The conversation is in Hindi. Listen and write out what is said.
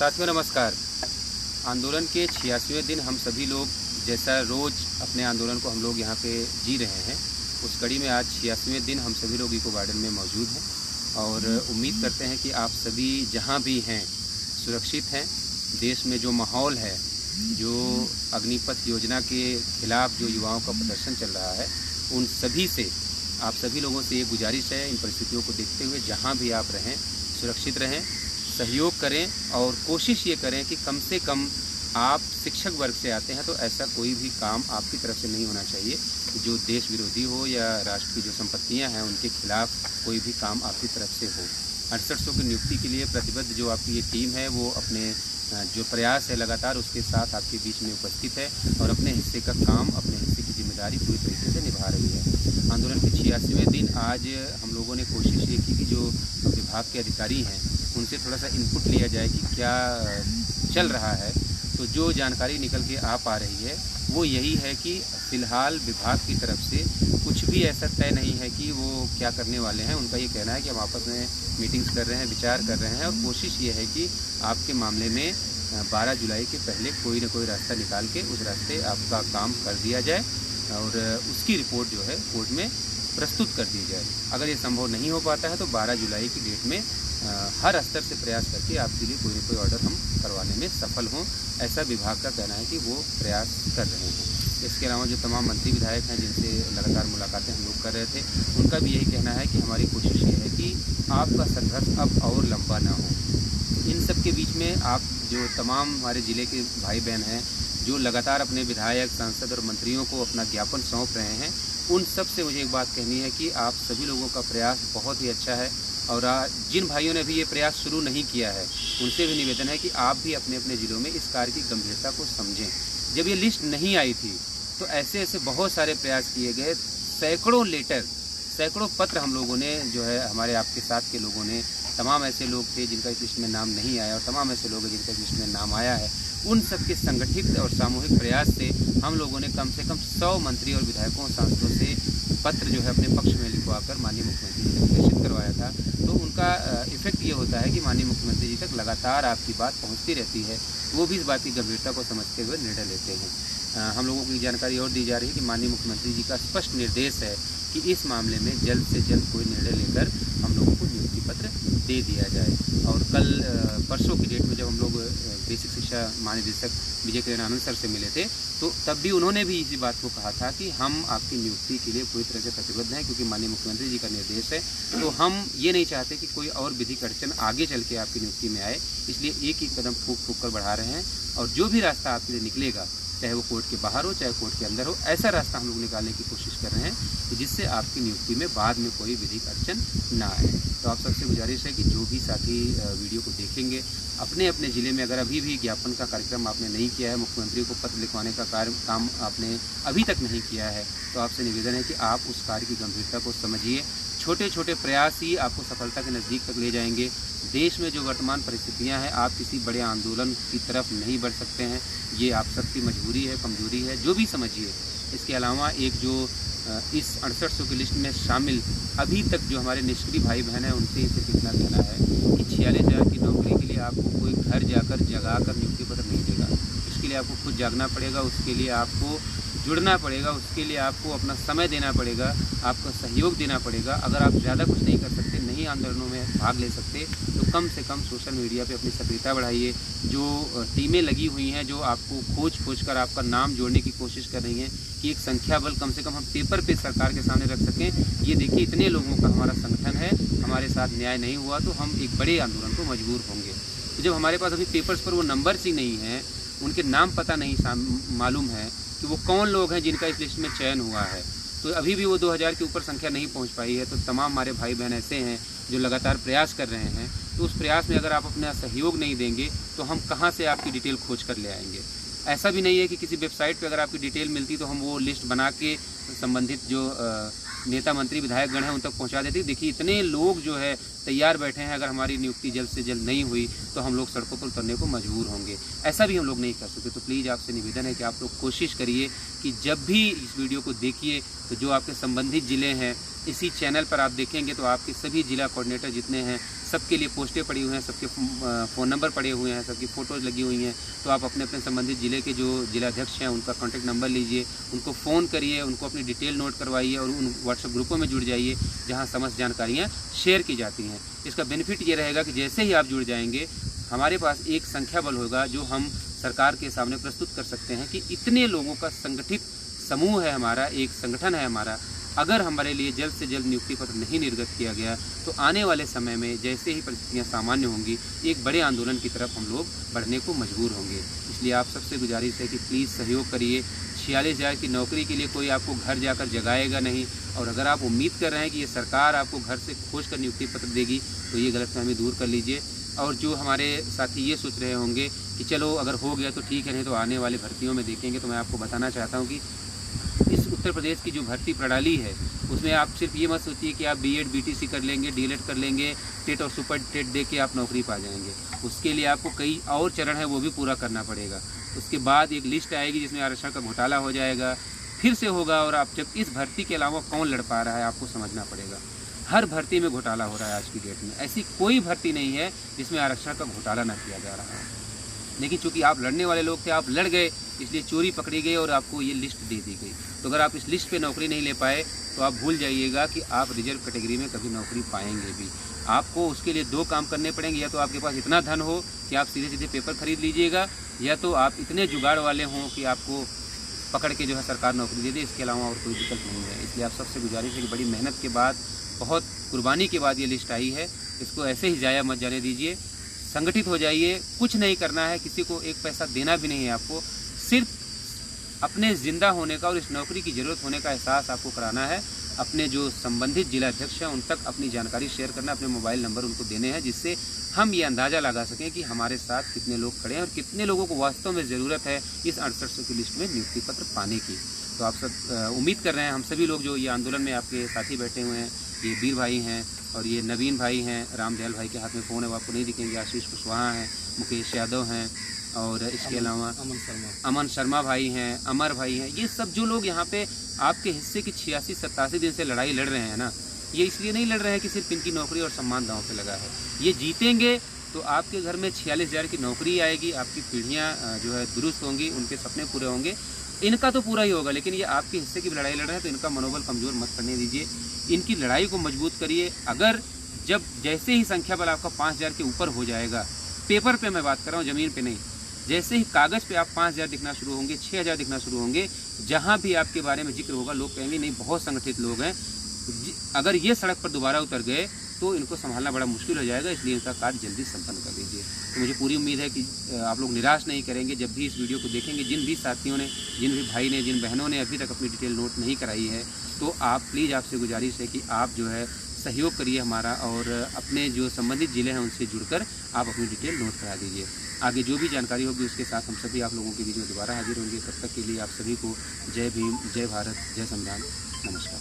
साथियों नमस्कार। आंदोलन के 86वें दिन हम सभी लोग जैसा रोज़ अपने आंदोलन को हम लोग यहाँ पे जी रहे हैं, उस कड़ी में आज 86वें दिन हम सभी लोग इको गार्डन में मौजूद हैं और उम्मीद करते हैं कि आप सभी जहाँ भी हैं सुरक्षित हैं। देश में जो माहौल है, जो अग्निपथ योजना के खिलाफ जो युवाओं का प्रदर्शन चल रहा है, उन सभी से आप सभी लोगों से ये गुजारिश है, इन परिस्थितियों को देखते हुए जहाँ भी आप रहें सुरक्षित रहें, सहयोग करें और कोशिश ये करें कि कम से कम आप शिक्षक वर्ग से आते हैं तो ऐसा कोई भी काम आपकी तरफ से नहीं होना चाहिए जो देश विरोधी हो या राष्ट्र की जो संपत्तियां हैं उनके खिलाफ कोई भी काम आपकी तरफ से हो। 6800 की नियुक्ति के लिए प्रतिबद्ध जो आपकी ये टीम है वो अपने जो प्रयास है लगातार उसके साथ आपके बीच में उपस्थित है और अपने हिस्से का काम, अपने हिस्से की जिम्मेदारी पूरी तरीके से निभा रही है। आंदोलन के 86वें दिन आज हम लोगों ने कोशिश ये की कि जो विभाग के अधिकारी हैं उनसे थोड़ा सा इनपुट लिया जाए कि क्या चल रहा है। तो जो जानकारी निकल के आ पा रही है वो यही है कि फ़िलहाल विभाग की तरफ से कुछ भी ऐसा तय नहीं है कि वो क्या करने वाले हैं। उनका ये कहना है कि हम आपस में मीटिंग्स कर रहे हैं, विचार कर रहे हैं और कोशिश ये है कि आपके मामले में 12 जुलाई के पहले कोई ना कोई रास्ता निकाल के उस रास्ते आपका काम कर दिया जाए और उसकी रिपोर्ट जो है कोर्ट में प्रस्तुत कर दी जाए। अगर ये संभव नहीं हो पाता है तो 12 जुलाई की डेट में हर स्तर से प्रयास करके आपके लिए कोई ना कोई ऑर्डर हम करवाने में सफल हों, ऐसा विभाग का कहना है कि वो प्रयास कर रहे हैं। इसके अलावा जो तमाम मंत्री विधायक हैं जिनसे लगातार मुलाकातें हम लोग कर रहे थे, उनका भी यही कहना है कि हमारी कोशिश ये है कि आपका संघर्ष अब और लंबा ना हो। इन सब के बीच में आप जो तमाम हमारे ज़िले के भाई बहन हैं जो लगातार अपने विधायक, सांसद और मंत्रियों को अपना ज्ञापन सौंप रहे हैं, उन सब से मुझे एक बात कहनी है कि आप सभी लोगों का प्रयास बहुत ही अच्छा है और जिन भाइयों ने भी ये प्रयास शुरू नहीं किया है उनसे भी निवेदन है कि आप भी अपने अपने ज़िलों में इस कार्य की गंभीरता को समझें। जब ये लिस्ट नहीं आई थी तो ऐसे ऐसे बहुत सारे प्रयास किए गए, सैकड़ों लेटर, सैकड़ों पत्र हम लोगों ने जो है हमारे आपके साथ के लोगों ने, तमाम ऐसे लोग थे जिनका इस लिस्ट में नाम नहीं आया और तमाम ऐसे लोग हैं जिनका इस लिस्ट में नाम आया है, उन सबके संगठित और सामूहिक प्रयास से हम लोगों ने कम से कम 100 मंत्री और विधायकों, सांसदों से पत्र जो है अपने पक्ष में लिखवाकर माननीय मुख्यमंत्री जी तक प्रेषित करवाया था। तो उनका इफेक्ट ये होता है कि माननीय मुख्यमंत्री जी तक लगातार आपकी बात पहुंचती रहती है, वो भी इस बात की गंभीरता को समझते हुए निर्णय लेते हैं। हम लोगों की जानकारी और दी जा रही है कि माननीय मुख्यमंत्री जी का स्पष्ट निर्देश है कि इस मामले में जल्द से जल्द कोई निर्णय लेकर हम लोगों को नियुक्ति पत्र दे दिया जाए। और कल परसों की डेट में जब हम लोग बेसिक शिक्षा महानिदेशक विजय किरण आनंद सर से मिले थे तो तब भी उन्होंने भी इसी बात को कहा था कि हम आपकी नियुक्ति के लिए पूरी तरह से प्रतिबद्ध हैं, क्योंकि माननीय मुख्यमंत्री जी का निर्देश है। तो हम ये नहीं चाहते कि कोई और विधिक अड़चन आगे चल के आपकी नियुक्ति में आए, इसलिए एक एक कदम फूक फूक कर बढ़ा रहे हैं और जो भी रास्ता आपके लिए निकलेगा, चाहे वो कोर्ट के बाहर हो चाहे कोर्ट के अंदर हो, ऐसा रास्ता हम लोग निकालने की कोशिश कर रहे हैं कि जिससे आपकी नियुक्ति में बाद में कोई विधिक अड़चन ना आए। तो आप सबसे गुजारिश है कि जो भी साथी वीडियो को देखेंगे अपने अपने ज़िले में अगर अभी भी ज्ञापन का कार्यक्रम आपने नहीं किया है, मुख्यमंत्री को पत्र लिखवाने का काम आपने अभी तक नहीं किया है, तो आपसे निवेदन है कि आप उस कार्य की गंभीरता को समझिए। छोटे छोटे प्रयास ही आपको सफलता के नज़दीक तक ले जाएंगे। देश में जो वर्तमान परिस्थितियां हैं, आप किसी बड़े आंदोलन की तरफ नहीं बढ़ सकते हैं, ये आप सबकी मजबूरी है, कमजोरी है, जो भी समझिए। इसके अलावा एक जो इस 6800 की लिस्ट में शामिल अभी तक जो हमारे निष्क्रिय भाई बहन हैं उनसे सिर्फ इतना कहना है कि 46,000 की नौकरी के लिए आपको कोई घर जाकर जगाकर नियुक्ति पत्र नहीं देगा। उसके लिए आपको खुद जागना पड़ेगा, उसके लिए आपको जुड़ना पड़ेगा, उसके लिए आपको अपना समय देना पड़ेगा, आपको सहयोग देना पड़ेगा। अगर आप ज़्यादा कुछ नहीं कर सकते, नहीं आंदोलनों में भाग ले सकते, तो कम से कम सोशल मीडिया पे अपनी सक्रियता बढ़ाइए। जो टीमें लगी हुई हैं जो आपको खोज कर आपका नाम जोड़ने की कोशिश कर रही हैं कि एक संख्या बल कम से कम हम पेपर पे सरकार के सामने रख सकें, ये देखिए इतने लोगों का हमारा संगठन है, हमारे साथ न्याय नहीं हुआ तो हम एक बड़े आंदोलन को मजबूर होंगे। तो जब हमारे पास अभी पेपर्स पर वो नंबर्स ही नहीं हैं, उनके नाम पता नहीं मालूम है कि वो कौन लोग हैं जिनका इस लिस्ट में चयन हुआ है, तो अभी भी वो 2000 के ऊपर संख्या नहीं पहुंच पाई है। तो तमाम हमारे भाई बहन ऐसे हैं जो लगातार प्रयास कर रहे हैं, तो उस प्रयास में अगर आप अपना सहयोग नहीं देंगे तो हम कहाँ से आपकी डिटेल खोज कर ले आएंगे। ऐसा भी नहीं है कि किसी वेबसाइट पे अगर आपकी डिटेल मिलती तो हम वो लिस्ट बना के संबंधित जो नेता मंत्री विधायकगण हैं उन तक पहुंचा देते। देखिए इतने लोग जो है तैयार बैठे हैं, अगर हमारी नियुक्ति जल्द से जल्द नहीं हुई तो हम लोग सड़कों पर उतरने को मजबूर होंगे। ऐसा भी हम लोग नहीं कर सकते। तो प्लीज़ आपसे निवेदन है कि आप लोग कोशिश करिए कि जब भी इस वीडियो को देखिए तो जो आपके संबंधित ज़िले हैं इसी चैनल पर आप देखेंगे तो आपके सभी जिला कोऑर्डिनेटर जितने हैं सबके लिए पोस्टें पड़ी हुई हैं, सबके फ़ोन नंबर पड़े हुए हैं, सबकी फ़ोटोज़ लगी हुई हैं। तो आप अपने अपने संबंधित ज़िले के जो जिलाध्यक्ष हैं उनका कॉन्टैक्ट नंबर लीजिए, उनको फ़ोन करिए, उनको अपनी डिटेल नोट करवाइए और उन व्हाट्सएप ग्रुपों में जुड़ जाइए जहाँ समस्त जानकारियाँ शेयर की जाती हैं। इसका बेनिफिट ये रहेगा कि जैसे ही आप जुड़ जाएंगे, हमारे पास एक संख्या बल होगा जो हम सरकार के सामने प्रस्तुत कर सकते हैं कि इतने लोगों का संगठित समूह है हमारा, एक संगठन है हमारा। अगर हमारे लिए जल्द से जल्द नियुक्ति पत्र नहीं निर्गत किया गया तो आने वाले समय में जैसे ही परिस्थितियाँ सामान्य होंगी, एक बड़े आंदोलन की तरफ हम लोग बढ़ने को मजबूर होंगे। इसलिए आप सबसे गुजारिश है कि प्लीज़ सहयोग करिए। 46,000 की नौकरी के लिए कोई आपको घर जाकर जगाएगा नहीं, और अगर आप उम्मीद कर रहे हैं कि ये सरकार आपको घर से खोज कर नियुक्ति पत्र देगी तो ये गलतफहमी दूर कर लीजिए। और जो हमारे साथी ये सोच रहे होंगे कि चलो अगर हो गया तो ठीक है, नहीं तो आने वाली भर्तियों में देखेंगे, तो मैं आपको बताना चाहता हूँ कि इस उत्तर प्रदेश की जो भर्ती प्रणाली है उसमें आप सिर्फ ये मत सोचिए कि आप बीएड बीटीसी कर लेंगे, डीएलएड कर लेंगे, टेट और सुपर टेट दे के आप नौकरी पा जाएंगे। उसके लिए आपको कई और चरण है वो भी पूरा करना पड़ेगा। उसके बाद एक लिस्ट आएगी जिसमें आरक्षण का घोटाला हो जाएगा, फिर से होगा। और आप जब इस भर्ती के अलावा कौन लड़ पा रहा है आपको समझना पड़ेगा। हर भर्ती में घोटाला हो रहा है आज की डेट में। ऐसी कोई भर्ती नहीं है जिसमें आरक्षण का घोटाला ना किया जा रहा है। लेकिन चूंकि आप लड़ने वाले लोग थे, आप लड़ गए, इसलिए चोरी पकड़ी गई और आपको ये लिस्ट दे दी गई। तो अगर आप इस लिस्ट पे नौकरी नहीं ले पाए तो आप भूल जाइएगा कि आप रिजर्व कैटेगरी में कभी नौकरी पाएंगे भी। आपको उसके लिए दो काम करने पड़ेंगे, या तो आपके पास इतना धन हो कि आप सीधे सीधे पेपर खरीद लीजिएगा, या तो आप इतने जुगाड़ वाले हों कि आपको पकड़ के जो है सरकार नौकरी दे दे। इसके अलावा और कोई विकल्प नहीं है। इसलिए आप सबसे गुजारिश है कि बड़ी मेहनत के बाद, बहुत कुर्बानी के बाद ये लिस्ट आई है, इसको ऐसे ही ज़ाया मत जाने दीजिए। संगठित हो जाइए। कुछ नहीं करना है, किसी को एक पैसा देना भी नहीं है आपको, सिर्फ अपने ज़िंदा होने का और इस नौकरी की ज़रूरत होने का एहसास आपको कराना है। अपने जो संबंधित जिलाध्यक्ष हैं उन तक अपनी जानकारी शेयर करना, अपने मोबाइल नंबर उनको देने हैं, जिससे हम ये अंदाज़ा लगा सकें कि हमारे साथ कितने लोग खड़े हैं और कितने लोगों को वास्तव में ज़रूरत है इस 6800 की लिस्ट में नियुक्ति पत्र पाने की। तो आप सब उम्मीद कर रहे हैं, हम सभी लोग जो ये आंदोलन में आपके साथी बैठे हुए हैं, ये वीर भाई हैं और ये नवीन भाई हैं, रामदयाल भाई के हाथ में फ़ोन है, वो आपको नहीं दिखेंगे, आशीष कुशवाहा हैं, मुकेश यादव हैं, और इसके अलावा अमन शर्मा भाई हैं, अमर भाई हैं। ये सब जो लोग यहाँ पे आपके हिस्से की 86-87 दिन से लड़ाई लड़ रहे हैं ना, ये इसलिए नहीं लड़ रहे हैं कि सिर्फ इनकी नौकरी और सम्मान दांव पे लगा है। ये जीतेंगे तो आपके घर में 46,000 की नौकरी आएगी, आपकी पीढ़ियाँ जो है दुरुस्त होंगी, उनके सपने पूरे होंगे। इनका तो पूरा ही होगा, लेकिन ये आपके हिस्से की लड़ाई लड़ रहे हैं तो इनका मनोबल कमज़ोर मत करने दीजिए। इनकी लड़ाई को मजबूत करिए। अगर जब जैसे ही संख्या बल आपका 5,000 के ऊपर हो जाएगा, पेपर पे मैं बात कर रहा हूँ, ज़मीन पे नहीं, जैसे ही कागज़ पे आप 5,000 दिखना शुरू होंगे, 6,000 दिखना शुरू होंगे, जहाँ भी आपके बारे में जिक्र होगा लोग कहेंगे नहीं बहुत संगठित लोग हैं। अगर ये सड़क पर दोबारा उतर गए तो इनको संभालना बड़ा मुश्किल हो जाएगा, इसलिए इनका कार्य जल्दी संपन्न कर दीजिए। तो मुझे पूरी उम्मीद है कि आप लोग निराश नहीं करेंगे जब भी इस वीडियो को देखेंगे। जिन भी साथियों ने, जिन भी भाई ने, जिन बहनों ने अभी तक अपनी डिटेल नोट नहीं कराई है, तो आप प्लीज़, आपसे गुजारिश है कि आप जो है सहयोग करिए हमारा, और अपने जो संबंधित ज़िले हैं उनसे जुड़कर आप अपनी डिटेल नोट करा दीजिए। आगे जो भी जानकारी होगी उसके साथ हम सभी आप लोगों के बीच में दोबारा हाजिर होंगे। तब तक के लिए आप सभी को जय भीम, जय भारत, जय संविधान, नमस्कार।